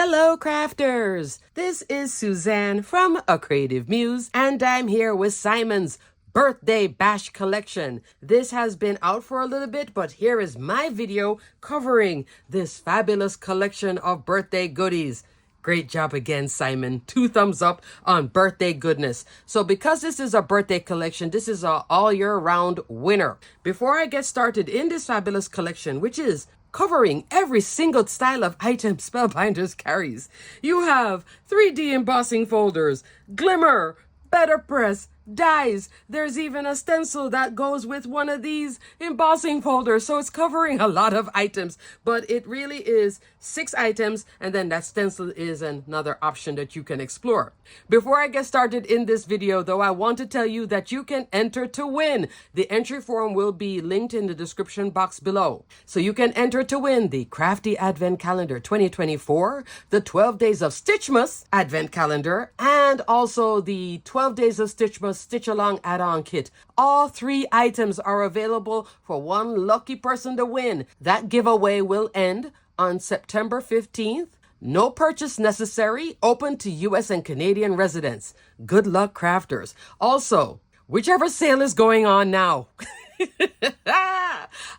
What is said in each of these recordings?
Hello crafters! This is Suzanne from A Creative Muse and I'm here with Simon's Birthday Bash collection. This has been out for a little bit, but here is my video covering this fabulous collection of birthday goodies. Great job again, Simon. 2 thumbs up on birthday goodness. So because this is a birthday collection, this is a all year round winner. Before I get started in this fabulous collection, which is covering every single style of item Spellbinders carries, you have 3D embossing folders, glimmer, better press, dies. There's even a stencil that goes with one of these embossing folders. So it's covering a lot of items, but it really is 6 items. And then that stencil is another option that you can explore. Before I get started in this video though, I want to tell you that you can enter to win. The entry form will be linked in the description box below. So you can enter to win the Crafty Advent Calendar 2024, the 12 Days of Stitchmas Advent Calendar, and also the 12 Days of Stitchmas Stitch Along add-on kit. All 3 items are available for one lucky person to win. That giveaway will end on September 15th. No purchase necessary. Open to US and Canadian residents. Good luck, crafters. Also, whichever sale is going on now,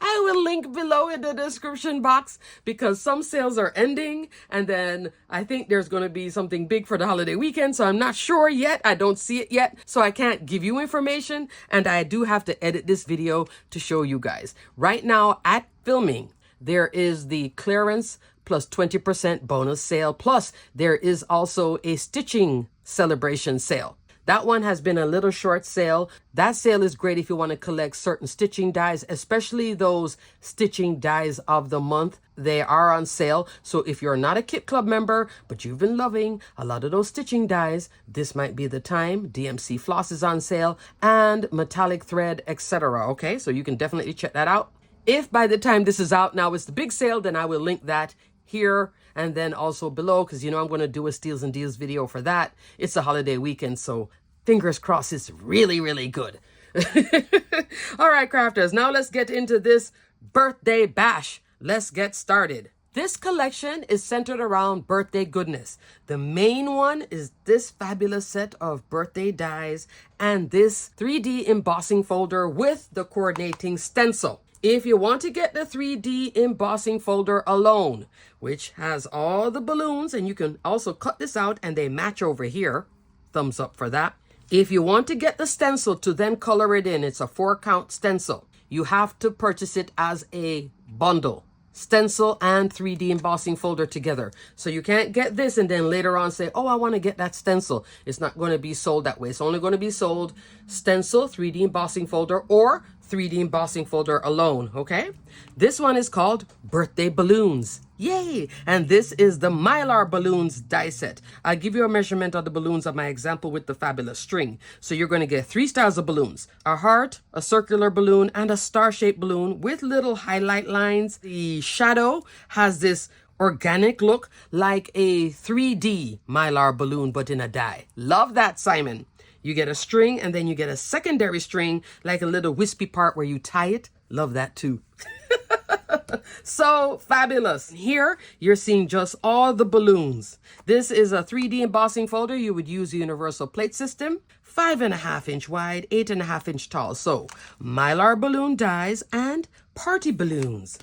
I will link below in the description box because some sales are ending and then I think there's going to be something big for the holiday weekend. So I'm not sure yet. I don't see it yet. So I can't give you information and I do have to edit this video to show you guys. Right now at filming, there is the clearance plus 20% bonus sale. Plus there is also a stitching celebration sale. That one has been a little short sale. That sale is great if you want to collect certain stitching dies, especially those stitching dies of the month. They are on sale. So if you're not a Kit Club member, but you've been loving a lot of those stitching dies, this might be the time. DMC floss is on sale and metallic thread, etc. Okay, so you can definitely check that out. If by the time this is out now it's the big sale, then I will link that here and then also below because you know I'm going to do a steals and deals video for that. It's a holiday weekend, so fingers crossed it's really good. All right, crafters, now let's get into this birthday bash. Let's get started. This collection is centered around birthday goodness. The main one is this fabulous set of birthday dies and this 3D embossing folder with the coordinating stencil. If you want to get the 3D embossing folder alone, which has all the balloons, and you can also cut this out and they match over here, thumbs up for that. If you want to get the stencil to then color it in, it's a 4-count stencil. You have to purchase it as a bundle. Stencil and 3D embossing folder together. So you can't get this and then later on say, oh, I want to get that stencil. It's not going to be sold that way. It's only going to be sold stencil, 3D embossing folder, or 3D embossing folder alone, okay? This one is called Birthday Balloons. Yay! And this is the Mylar Balloons die set. I'll give you a measurement of the balloons of my example with the fabulous string. So you're going to get 3 styles of balloons. A heart, a circular balloon, and a star-shaped balloon with little highlight lines. The shadow has this organic look like a 3D Mylar balloon, but in a die. Love that, Simon. You get a string and then you get a secondary string, like a little wispy part where you tie it. Love that too. So fabulous. Here you're seeing just all the balloons. This is a 3D embossing folder. You would use a universal plate system, 5.5 inch wide, 8.5 inch tall. So Mylar balloon dies and party balloons.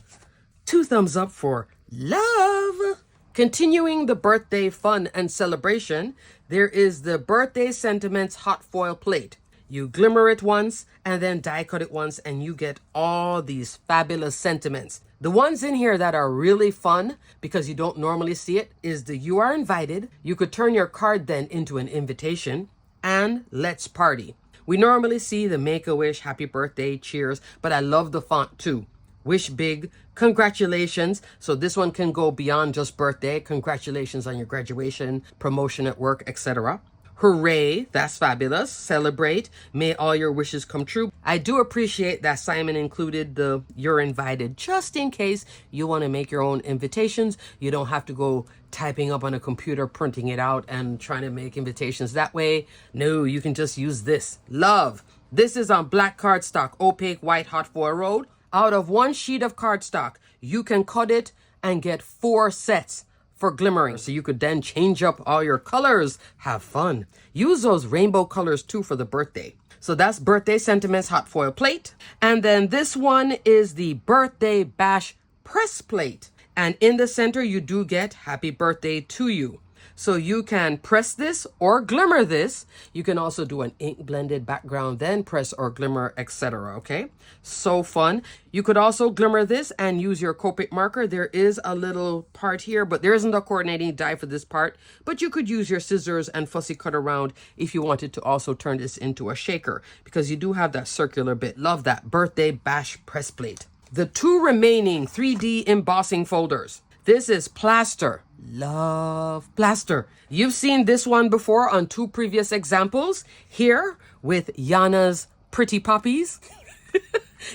2 thumbs up for love. Continuing the birthday fun and celebration, there is the Birthday Sentiments hot foil plate. You glimmer it once and then die cut it once and you get all these fabulous sentiments. The ones in here that are really fun because you don't normally see it is the You Are Invited. You could turn your card then into an invitation, and Let's Party. We normally see the Make-A-Wish, Happy Birthday, Cheers, but I love the font too. Wish Big, Congratulations. So this one can go beyond just birthday. Congratulations on your graduation, promotion at work, etc. Hooray, that's fabulous. Celebrate, may all your wishes come true. I do appreciate that Simon included the You're Invited just in case you want to make your own invitations. You don't have to go typing up on a computer, printing it out and trying to make invitations that way. No, you can just use this. Love. This is on black cardstock, opaque white hot foil rolled. Out of 1 sheet of cardstock, you can cut it and get 4 sets. for glimmering. So you could then change up all your colors. Have fun. Use those rainbow colors too for the birthday. So that's Birthday Sentiments hot foil plate. And then this one is the Birthday Bash press plate. And in the center, you do get Happy Birthday to You. So you can press this or glimmer this. You can also do an ink blended background, then press or glimmer, etc. Okay, so fun. You could also glimmer this and use your Copic marker. There is a little part here, but there isn't a coordinating die for this part. But you could use your scissors and fussy cut around if you wanted to also turn this into a shaker, because you do have that circular bit. Love that Birthday Bash press plate. The two remaining 3D embossing folders. This is plaster. Love plaster. You've seen this one before on two previous examples here with Yana's Pretty Poppies.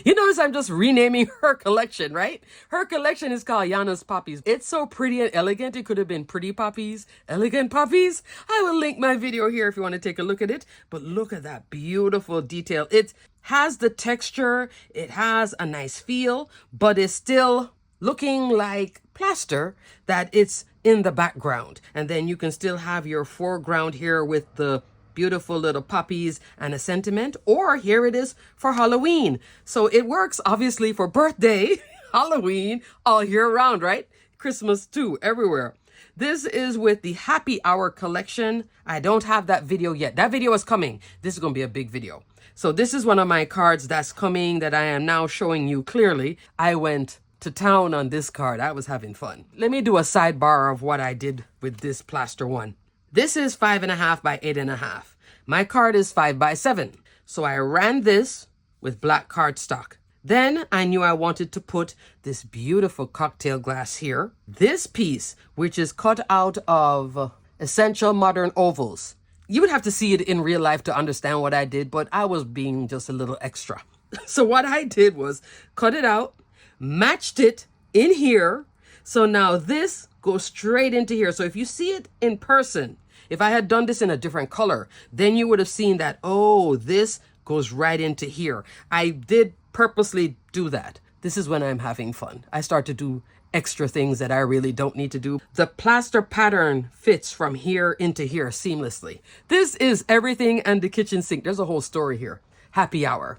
You notice I'm just renaming her collection, right? Her collection is called Yana's Poppies. It's so pretty and elegant. It could have been Pretty Poppies, Elegant Poppies. I will link my video here if you want to take a look at it. But look at that beautiful detail. It has the texture. It has a nice feel, but it's still looking like plaster that it's in the background. And then you can still have your foreground here with the beautiful little poppies and a sentiment, or here it is for Halloween. So it works obviously for birthday, Halloween, all year round, right? Christmas too, everywhere. This is with the Happy Hour collection. I don't have that video yet. That video is coming. This is going to be a big video. So this is one of my cards that's coming that I am now showing you clearly. I went to town on this card. I was having fun. Let me do a sidebar of what I did with this plaster one. This is 5.5 by 8.5. My card is 5 by 7. So I ran this with black cardstock. Then I knew I wanted to put this beautiful cocktail glass here. This piece, which is cut out of Essential Modern Ovals. You would have to see it in real life to understand what I did, but I was being just a little extra. So what I did was cut it out, matched it in here. So now this goes straight into here. So if you see it in person, if I had done this in a different color, then you would have seen that, oh, this goes right into here. I did purposely do that. This is when I'm having fun. I start to do extra things that I really don't need to do. The plaster pattern fits from here into here seamlessly. This is everything and the kitchen sink. There's a whole story here. Happy Hour.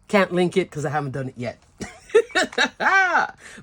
Can't link it because I haven't done it yet.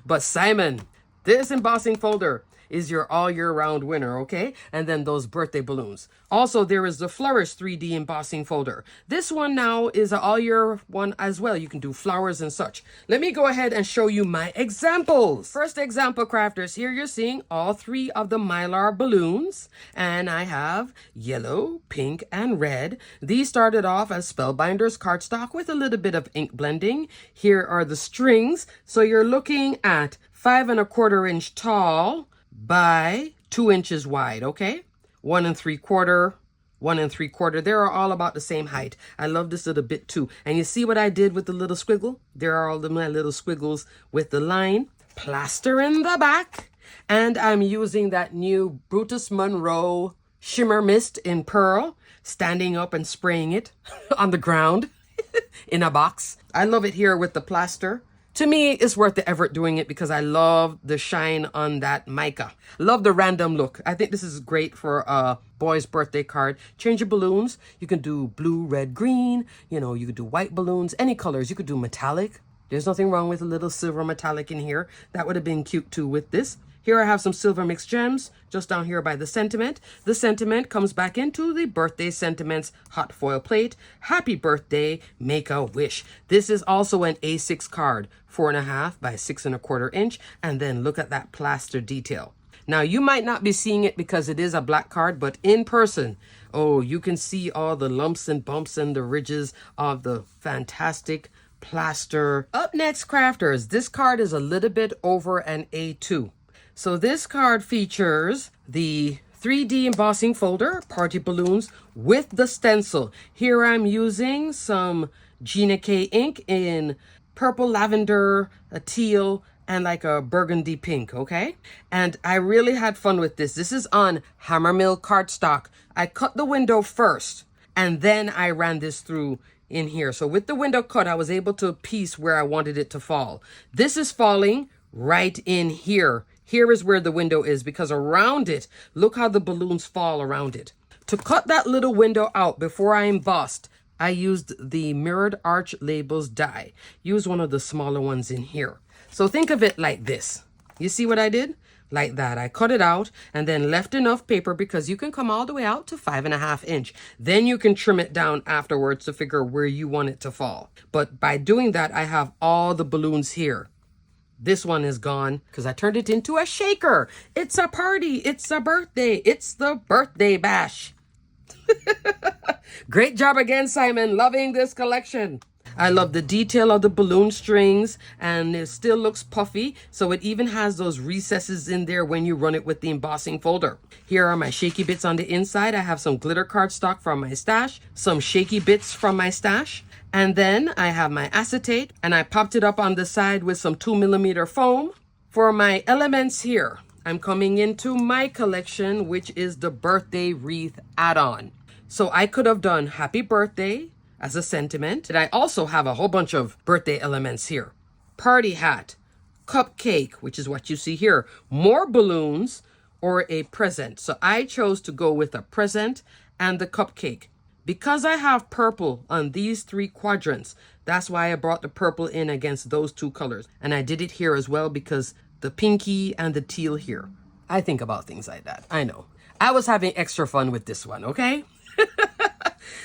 But Simon, this embossing folder is your all year round winner, okay? And then those birthday balloons. Also, there is the Flourish 3D embossing folder. This one now is an all year one as well. You can do flowers and such. Let me go ahead and show you my examples. First example, crafters. Here you're seeing all three of the Mylar balloons. And I have yellow, pink, and red. These started off as Spellbinders cardstock with a little bit of ink blending. Here are the strings. So you're looking at 5 1/4 inch tall by 2 inches wide, okay? 1 3/4, 1 3/4. They're all about the same height. I love this little bit too. And you see what I did with the little squiggle? There are all my little squiggles with the line. Plaster in the back. And I'm using that new Brutus Monroe Shimmer Mist in Pearl, standing up and spraying it on the ground in a box. I love it here with the plaster. To me, it's worth the effort doing it because I love the shine on that mica. Love the random look. I think this is great for a boy's birthday card. Change your balloons. You can do blue, red, green. You know, you could do white balloons, any colors. You could do metallic. There's nothing wrong with a little silver metallic in here. That would have been cute too with this. Here I have some silver mixed gems just down here by the sentiment. The sentiment comes back into the Birthday Sentiments hot foil plate. Happy birthday, make a wish. This is also an A6 card, 4.5 by 6 1/4 inch. And then look at that plaster detail. Now you might not be seeing it because it is a black card, but in person, oh, you can see all the lumps and bumps and the ridges of the fantastic plaster. Up next, crafters, this card is a little bit over an A2. So this card features the 3D embossing folder, party balloons with the stencil. Here I'm using some Gina K ink in purple, lavender, a teal, and like a burgundy pink, okay? And I really had fun with this. This is on Hammermill cardstock. I cut the window first, and then I ran this through in here. So with the window cut, I was able to piece where I wanted it to fall. This is falling right in here Here is where the window is, because around it, look how the balloons fall around it. To cut that little window out before I embossed, I used the Mirrored Arch Labels die. Use one of the smaller ones in here. So think of it like this. You see what I did? Like that. I cut it out and then left enough paper, because you can come all the way out to 5.5 inch. Then you can trim it down afterwards to figure where you want it to fall. But by doing that, I have all the balloons here. This one is gone because I turned it into a shaker. It's a party. It's a birthday. It's the birthday bash. Great job again, Simon. Loving this collection. I love the detail of the balloon strings, and it still looks puffy, so it even has those recesses in there when you run it with the embossing folder. Here are my shaky bits on the inside. I have some glitter cardstock from my stash, some shaky bits from my stash, and then I have my acetate, and I popped it up on the side with some 2mm foam. For my elements here, I'm coming into my collection, which is the birthday wreath add-on. So I could have done happy birthday as a sentiment. And I also have a whole bunch of birthday elements here. Party hat, cupcake, which is what you see here, more balloons, or a present. So I chose to go with a present and the cupcake. Because I have purple on these 3 quadrants, that's why I brought the purple in against those 2 colors. And I did it here as well because the pinky and the teal here. I think about things like that. I know. I was having extra fun with this one, okay?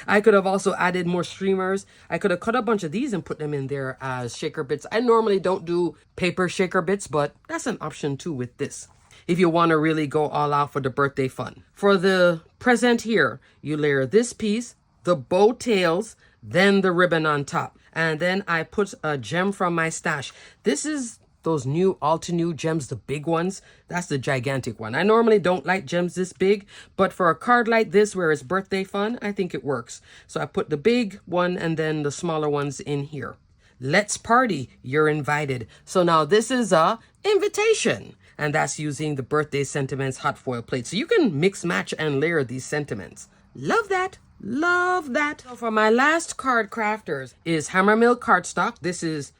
I could have also added more streamers. I could have cut a bunch of these and put them in there as shaker bits. I normally don't do paper shaker bits, but that's an option too with this, if you want to really go all out for the birthday fun. For the present here, you layer this piece, the bow tails, then the ribbon on top. And then I put a gem from my stash. This is those new Altenew gems, the big ones. That's the gigantic one. I normally don't like gems this big, but for a card like this where it's birthday fun, I think it works. So I put the big one and then the smaller ones in here. Let's party, you're invited. So now this is a invitation, and that's using the birthday sentiments hot foil plate. So you can mix, match, and layer these sentiments. Love that. Love that. So for my last card crafters is Hammermill cardstock. This is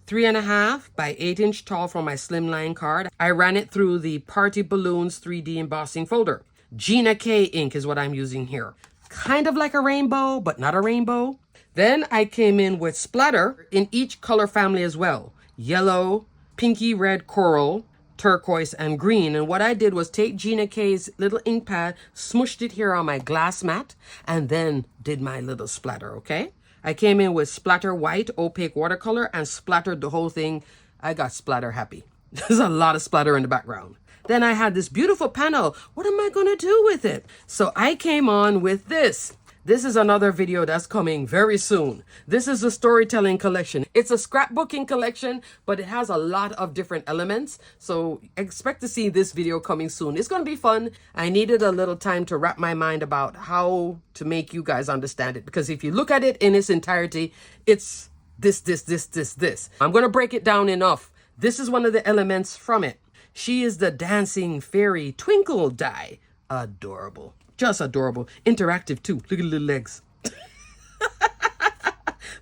3.5 by 8 inch tall from my Slimline card. I ran it through the Party Balloons 3D embossing folder. Gina K ink is what I'm using here. Kind of like a rainbow, but not a rainbow. Then I came in with splatter in each color family as well. Yellow, pinky red coral, turquoise, and green. And what I did was take Gina K's little ink pad, smushed it here on my glass mat, and then did my little splatter, okay? I came in with splatter white opaque watercolor and splattered the whole thing. I got splatter happy. There's a lot of splatter in the background. Then I had this beautiful panel. What am I going to do with it? So I came on with this. This is another video that's coming very soon. This is a storytelling collection. It's a scrapbooking collection, but it has a lot of different elements. So expect to see this video coming soon. It's going to be fun. I needed a little time to wrap my mind about how to make you guys understand it. Because if you look at it in its entirety, it's this. I'm going to break it down enough. This is one of the elements from it. She is the dancing fairy twinkle die. Adorable. Just adorable. Interactive too. Look at the little legs.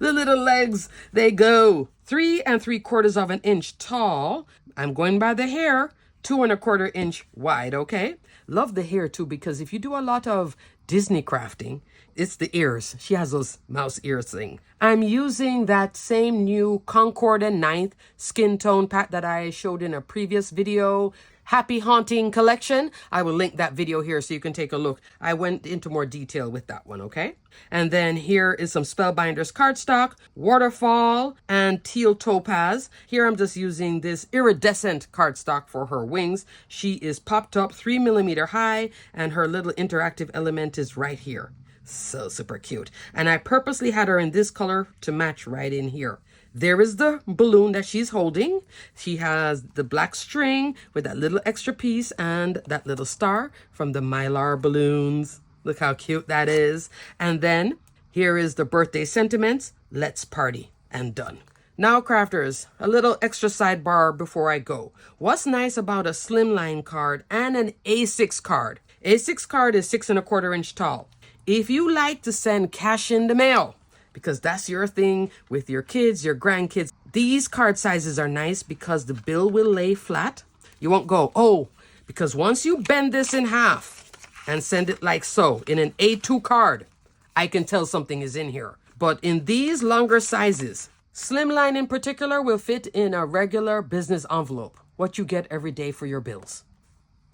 The little legs, they go 3 3/4 inch tall. I'm going by the hair, 2 1/4 inch wide, okay? Love the hair too, because if you do a lot of Disney crafting, it's the ears. She has those mouse ears thing. I'm using that same new Concord and Ninth skin tone pack that I showed in a previous video. Happy Haunting collection. I will link that video here so you can take a look. I went into more detail with that one, okay? And then here is some Spellbinders cardstock, waterfall, and teal topaz. Here I'm just using this iridescent cardstock for her wings. She is popped up 3mm high, and her little interactive element is right here. So super cute. And I purposely had her in this color to match right in here. There is the balloon that she's holding. She has the black string with that little extra piece and that little star from the Mylar balloons. Look how cute that is. And then here is the birthday sentiments. Let's party. And done. Now, crafters, a little extra sidebar before I go. What's nice about a Slimline card and an A6 card? A6 card is 6 1/4 inch tall. If you like to send cash in the mail, because that's your thing with your kids, your grandkids, these card sizes are nice because the bill will lay flat. You won't go, oh, because once you bend this in half and send it like so in an A2 card, I can tell something is in here. But in these longer sizes, Slimline in particular will fit in a regular business envelope, what you get every day for your bills.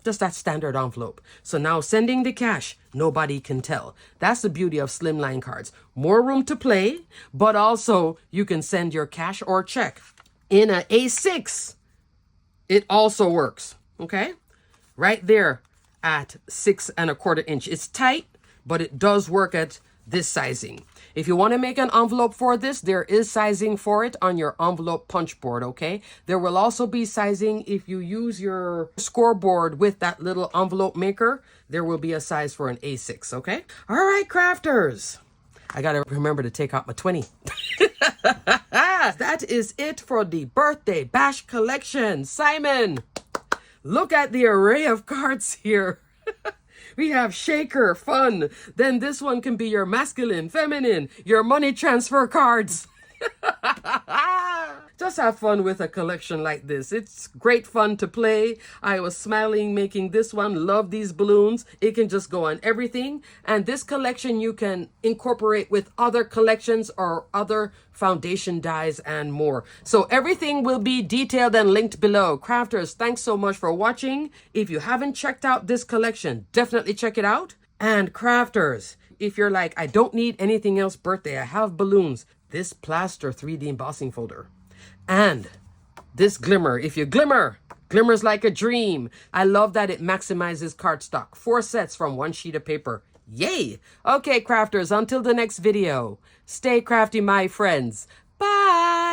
Just that standard envelope. So now sending the cash, nobody can tell. That's the beauty of Slimline cards. More room to play, but also you can send your cash or check. In a A6, it also works, okay? Right there at 6 1/4 inch. It's tight, but it does work at this sizing. If you want to make an envelope for this, there is sizing for it on your envelope punch board, okay? There will also be sizing if you use your scoreboard with that little envelope maker. There will be a size for an A6, okay? All right, crafters. I got to remember to take out my 20. That is it for the birthday bash collection. Simon, look at the array of cards here. We have shaker, fun. Then this one can be your masculine, feminine, your money transfer cards. Just have fun with a collection like this. It's great fun to play. I was smiling making this one. Love these balloons. It can just go on everything. And this collection you can incorporate with other collections or other foundation dies and more. So everything will be detailed and linked below. Crafters, thanks so much for watching. If you haven't checked out this collection, definitely check it out. And crafters, if you're like, I don't need anything else birthday, I have balloons, this plaster 3D embossing folder. And this glimmer, if you glimmers like a dream. I love that it maximizes cardstock. 4 sets from 1 sheet of paper. Yay! Okay, crafters, until the next video, stay crafty, my friends. Bye!